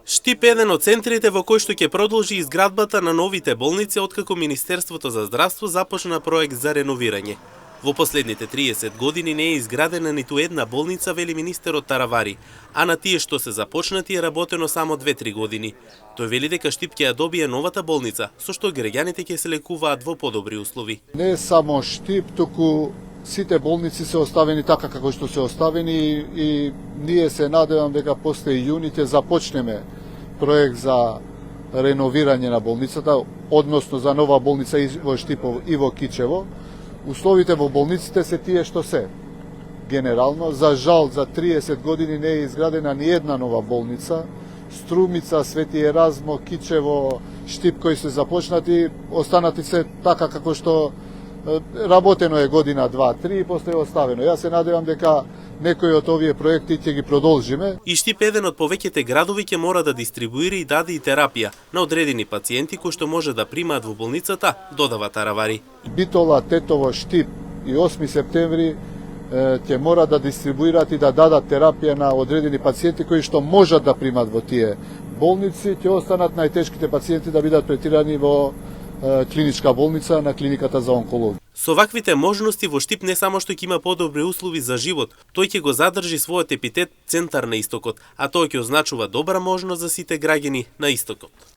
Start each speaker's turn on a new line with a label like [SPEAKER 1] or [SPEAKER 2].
[SPEAKER 1] Штип е еден од центрите во кој што ќе продолжи изградбата на новите болници откако Министерството за здравство започна проект за реновирање. Во последните 30 години не е изградена ниту една болница, вели министерот Таравари, а на тие што се започнати е работено само 2-3 години. Тој вели дека Штип ќе ја добие новата болница, со што граѓаните ќе се лекуваат во подобри услови.
[SPEAKER 2] Не само Штип, туку сите болници се оставени така како што се оставени и ние се надевам дека после јуни ќе започнеме проект за реновирање на болницата, односно за нова болница и во Штипово и во Кичево. Условите во болниците се тие што се. Генерално, за жал, за 30 години не е изградена ни една нова болница. Струмица, Свети Еразмо, Кичево, Штип кои се започнати, останати се така како што работено е година, 2-3 и после е оставено. Јас се надевам дека некои од овие проекти ќе ги продолжиме.
[SPEAKER 1] И Штип еден од повеќите градови ќе мора да дистрибуира и даде и терапија на одредени пациенти кои што може да примаат во болницата, додава Таравари.
[SPEAKER 2] Битола, Тетово, Штип и 8 септември ќе мора да дистрибуираат и да дадат терапија на одредени пациенти кои што можат да примат во тие болници, ќе останат најтешките пациенти да бидат третирани во клиничка болница на клиниката за онкологија.
[SPEAKER 1] Со ваквите можности во Штип не само што ќе има подобри услови за живот, тој ќе го задржи својот епитет центар на истокот, а тоа ќе означува добра можност за сите граѓани на истокот.